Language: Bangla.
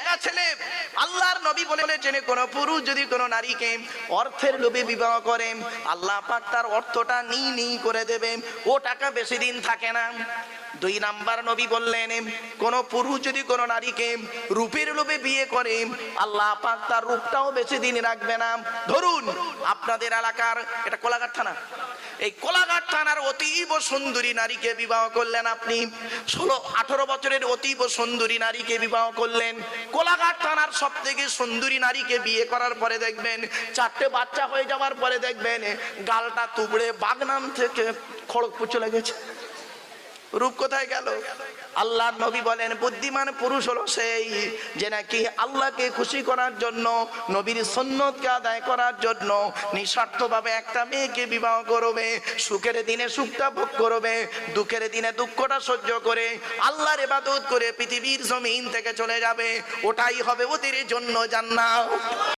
টাকা ছেলে। আল্লাহর নবী বলেছেন কোন পুরুষ যদি কোন নারীকে অর্থের লোভে বিবাহ করে, আল্লাহ পাক তার অর্থটা নি করে দেবে, ও টাকা বেশি দিন থাকে না। 2 নাম্বার নবী বললেন কোন পুরুষ যদি কোন নারীকে রূপের লোভে বিয়ে করে, আল্লাহ পাক তার রূপটাও বেশি দিন রাখবে না। ধরুন আপনাদের এলাকার, এটা কোলাঘাট থানা, এই কোলাঘাট থানার অতীব সুন্দরী নারীকে বিবাহ করলেন আপনি, 16-18 বছরের অতীব সুন্দরী নারীকে বিবাহ করলেন। কোলাঘাট থানার সব থেকে সুন্দরী নারীকে বিয়ে করার পরে দেখবেন 4টে বাচ্চা হয়ে যাওয়ার পরে দেখবেন গালটা তুবড়ে বাগনান থেকে খড়গপুর চলে গেছে। রূপ কোথায় গেল? আল্লাহর নবী বলেন বুদ্ধিমান পুরুষ হলো সেই যে নাকি আল্লাহকে খুশি করার জন্য, নবীর সুন্নতকে আদায় করার জন্য নিঃস্বার্থভাবে একটা মেয়েকে বিবাহ করবে, সুখের দিনে সুখটা ভোগ করবে, দুঃখের দিনে দুঃখটা সহ্য করে আল্লাহর ইবাদত করে পৃথিবীর জমিন থেকে চলে যাবে। ওটাই হবে ওদের জন্য জান্নাত।